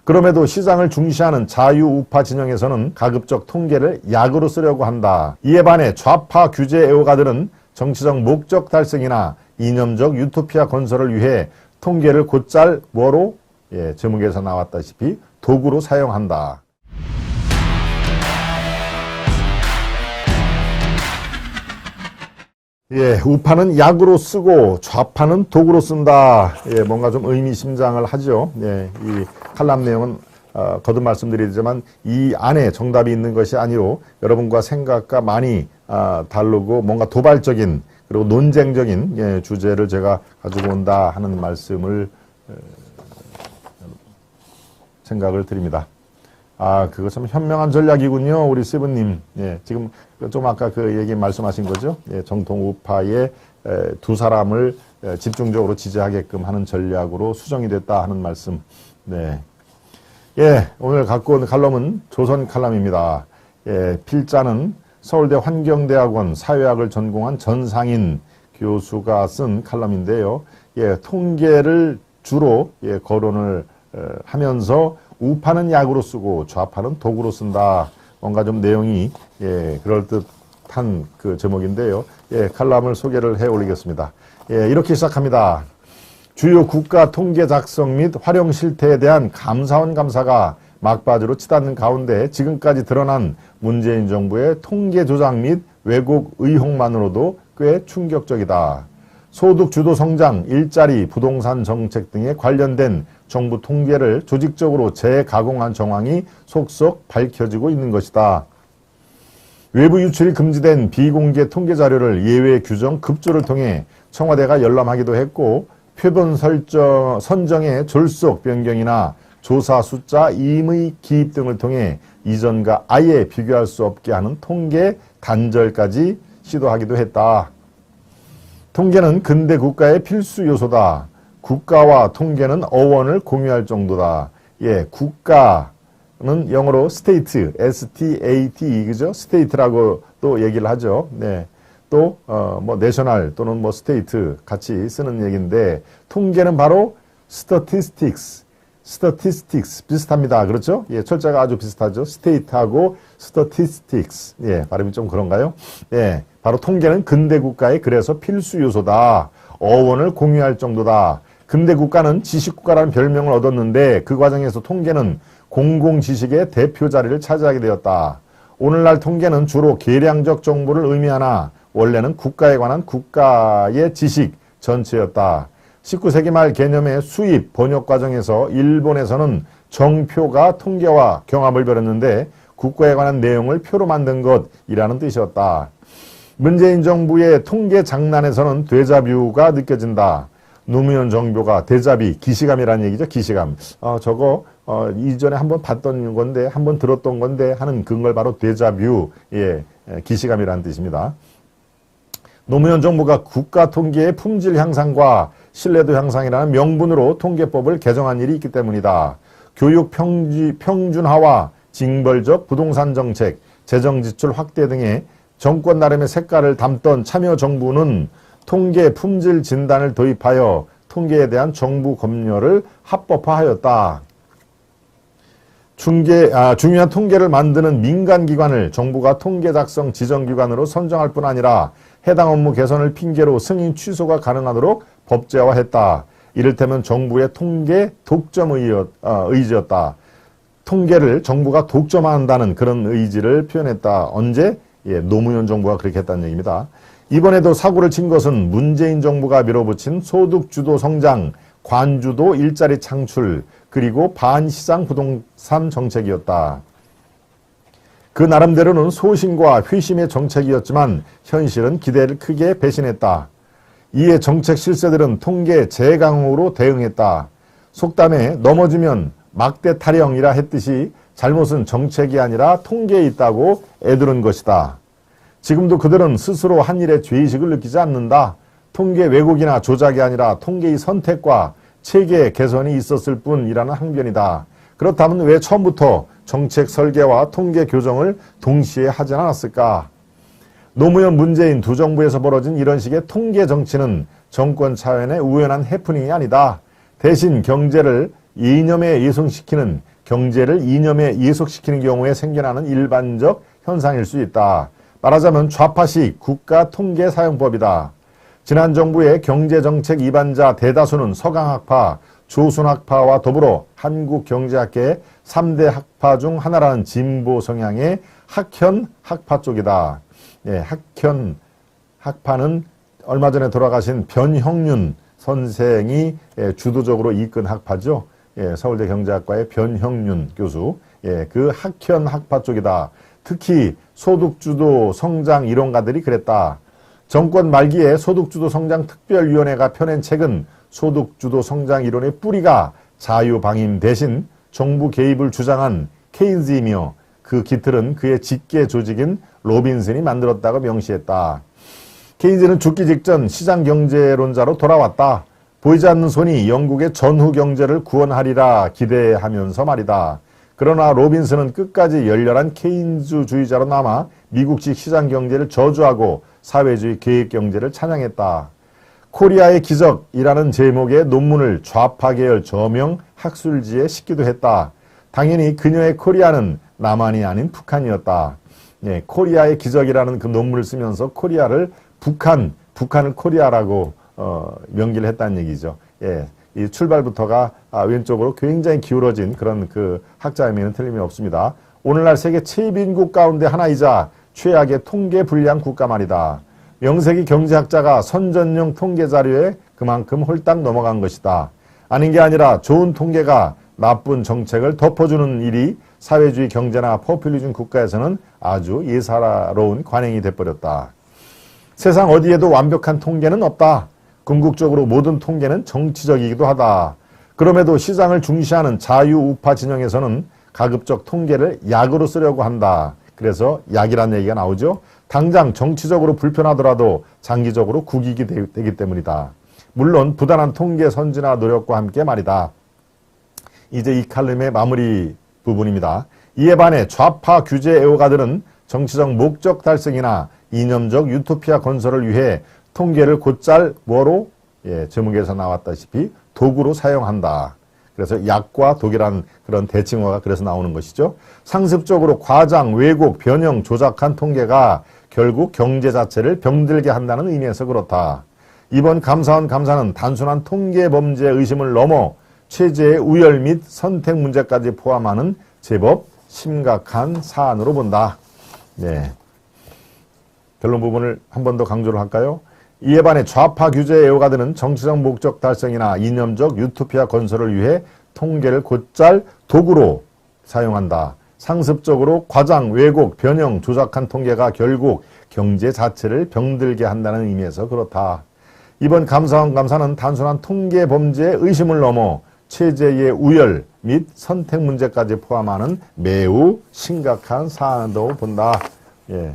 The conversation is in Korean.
그럼에도 시장을 중시하는 자유우파 진영에서는 가급적 통계를 약으로 쓰려고 한다. 이에 반해 좌파 규제 애호가들은 정치적 목적 달성이나 이념적 유토피아 건설을 위해 통계를 곧잘 뭐로? 제목에서 나왔다시피 도구로 사용한다. 우파는 약으로 쓰고 좌파는 도구로 쓴다. 뭔가 좀 의미심장을 하죠. 이 칼럼 내용은 거듭 말씀드리지만 이 안에 정답이 있는 것이 아니로 여러분과 생각과 많이 다르고 뭔가 도발적인 그리고 논쟁적인 주제를 제가 가지고 온다 하는 말씀을 생각을 드립니다. 그거 참 현명한 전략이군요. 우리 세븐님. 지금 좀 아까 그 얘기 말씀하신 거죠. 정통 우파의 두 사람을 집중적으로 지지하게끔 하는 전략으로 수정이 됐다 하는 말씀. 오늘 갖고 온 칼럼은 조선 칼럼입니다. 필자는 서울대 환경대학원 사회학을 전공한 전상인 교수가 쓴 칼럼인데요. 통계를 주로 거론을 하면서 우파는 약으로 쓰고 좌파는 도구로 쓴다. 뭔가 좀 내용이 그럴듯한 그 제목인데요. 칼럼을 소개를 해 올리겠습니다. 이렇게 시작합니다. 주요 국가 통계 작성 및 활용 실태에 대한 감사원 감사가 막바지로 치닫는 가운데 지금까지 드러난 문재인 정부의 통계 조작 및 왜곡 의혹만으로도 꽤 충격적이다. 소득 주도 성장, 일자리, 부동산 정책 등에 관련된 정부 통계를 조직적으로 재가공한 정황이 속속 밝혀지고 있는 것이다. 외부 유출이 금지된 비공개 통계 자료를 예외 규정 급조를 통해 청와대가 열람하기도 했고 표본 선정의 졸속 변경이나 조사 숫자 임의 기입 등을 통해 이전과 아예 비교할 수 없게 하는 통계 단절까지 시도하기도 했다. 통계는 근대 국가의 필수 요소다. 국가와 통계는 어원을 공유할 정도다. 국가는 영어로 state, S-T-A-T, 그죠? state라고 또 얘기를 하죠. 또, national 또는 state 같이 쓰는 얘기인데, 통계는 바로 statistics 비슷합니다. 그렇죠? 철자가 아주 비슷하죠. state하고 statistics. 발음이 좀 그런가요? 바로 통계는 근대 국가의 그래서 필수 요소다. 어원을 공유할 정도다. 근대 국가는 지식국가라는 별명을 얻었는데 그 과정에서 통계는 공공지식의 대표 자리를 차지하게 되었다. 오늘날 통계는 주로 계량적 정보를 의미하나 원래는 국가에 관한 국가의 지식 전체였다. 19세기 말 개념의 수입, 번역 과정에서 일본에서는 정표가 통계와 경합을 벌였는데 국가에 관한 내용을 표로 만든 것이라는 뜻이었다. 문재인 정부의 통계 장난에서는 데자뷰가 느껴진다. 노무현 정부가 데자비, 기시감이라는 얘기죠. 기시감. 저거 이전에 한번 봤던 건데 한번 들었던 건데 하는 그걸 바로 데자뷰, 기시감이라는 뜻입니다. 노무현 정부가 국가 통계의 품질 향상과 신뢰도 향상이라는 명분으로 통계법을 개정한 일이 있기 때문이다. 교육 평준화와 징벌적 부동산 정책, 재정 지출 확대 등의 정권 나름의 색깔을 담던 참여정부는 통계 품질 진단을 도입하여 통계에 대한 정부 검열을 합법화하였다. 중요한 통계를 만드는 민간기관을 정부가 통계 작성 지정기관으로 선정할 뿐 아니라 해당 업무 개선을 핑계로 승인 취소가 가능하도록 법제화했다. 이를테면 정부의 통계 독점 의지였다. 통계를 정부가 독점한다는 그런 의지를 표현했다. 언제? 노무현 정부가 그렇게 했다는 얘기입니다. 이번에도 사고를 친 것은 문재인 정부가 밀어붙인 소득주도 성장, 관주도 일자리 창출, 그리고 반시장 부동산 정책이었다. 그 나름대로는 소신과 회심의 정책이었지만 현실은 기대를 크게 배신했다. 이에 정책 실세들은 통계 재강으로 대응했다. 속담에 넘어지면 막대 타령이라 했듯이 잘못은 정책이 아니라 통계에 있다고 애두른 것이다. 지금도 그들은 스스로 한 일에 죄의식을 느끼지 않는다. 통계 왜곡이나 조작이 아니라 통계의 선택과 체계 개선이 있었을 뿐이라는 항변이다. 그렇다면 왜 처음부터 정책 설계와 통계 교정을 동시에 하지 않았을까? 노무현 문재인 두 정부에서 벌어진 이런 식의 통계 정치는 정권 차원의 우연한 해프닝이 아니다. 대신 경제를 이념에 예속시키는 경제를 이념에 예속시키는 경우에 생겨나는 일반적 현상일 수 있다. 말하자면 좌파식 국가통계사용법이다. 지난 정부의 경제정책 이반자 대다수는 서강학파, 조순학파와 더불어 한국경제학계의 3대 학파 중 하나라는 진보 성향의 학현학파 쪽이다. 예, 학현학파는 얼마 전에 돌아가신 변형윤 선생이 주도적으로 이끈 학파죠. 예, 서울대 경제학과의 변형윤 교수. 예, 그 학현학파 쪽이다. 특히 소득주도 성장 이론가들이 그랬다. 정권 말기에 소득주도 성장 특별위원회가 펴낸 책은 소득주도 성장 이론의 뿌리가 자유방임 대신 정부 개입을 주장한 케인즈이며 그 깃틀은 그의 직계 조직인 로빈슨이 만들었다고 명시했다. 케인즈는 죽기 직전 시장경제론자로 돌아왔다. 보이지 않는 손이 영국의 전후 경제를 구원하리라 기대하면서 말이다. 그러나 로빈슨은 끝까지 열렬한 케인즈주의자로 남아 미국식 시장경제를 저주하고 사회주의 계획경제를 찬양했다. 코리아의 기적이라는 제목의 논문을 좌파 계열 저명 학술지에 싣기도 했다. 당연히 그녀의 코리아는 남한이 아닌 북한이었다. 예, 코리아의 기적이라는 그 논문을 쓰면서 코리아를 북한을 코리아라고 명기를 했다는 얘기죠. 예, 이 출발부터가 왼쪽으로 굉장히 기울어진 그런 그 학자임에는 틀림이 없습니다. 오늘날 세계 최빈국 가운데 하나이자 최악의 통계 불량 국가 말이다. 명세기 경제학자가 선전용 통계 자료에 그만큼 홀딱 넘어간 것이다. 아닌 게 아니라 좋은 통계가 나쁜 정책을 덮어주는 일이 사회주의 경제나 포퓰리즘 국가에서는 아주 예사로운 관행이 돼버렸다. 세상 어디에도 완벽한 통계는 없다. 궁극적으로 모든 통계는 정치적이기도 하다. 그럼에도 시장을 중시하는 자유우파 진영에서는 가급적 통계를 약으로 쓰려고 한다. 그래서 약이란 얘기가 나오죠. 당장 정치적으로 불편하더라도 장기적으로 국익이 되기 때문이다. 물론 부단한 통계 선진화 노력과 함께 말이다. 이제 이 칼럼의 마무리 부분입니다. 이에 반해 좌파 규제 애호가들은 정치적 목적 달성이나 이념적 유토피아 건설을 위해 통계를 곧잘 뭐로? 예, 제목에서 나왔다시피 도구로 사용한다. 그래서 약과 독이라는 그런 대칭어가 그래서 나오는 것이죠. 상습적으로 과장, 왜곡, 변형, 조작한 통계가 결국 경제 자체를 병들게 한다는 의미에서 그렇다. 이번 감사원 감사는 단순한 통계 범죄 의심을 넘어 체제의 우열 및 선택 문제까지 포함하는 제법 심각한 사안으로 본다. 네. 결론 부분을 한 번 더 강조를 할까요? 이에 반해 좌파 규제 애호가들은 정치적 목적 달성이나 이념적 유토피아 건설을 위해 통계를 곧잘 도구로 사용한다. 상습적으로 과장, 왜곡, 변형, 조작한 통계가 결국 경제 자체를 병들게 한다는 의미에서 그렇다. 이번 감사원 감사는 단순한 통계 범죄의 의심을 넘어 체제의 우열 및 선택 문제까지 포함하는 매우 심각한 사안으로 본다. 예.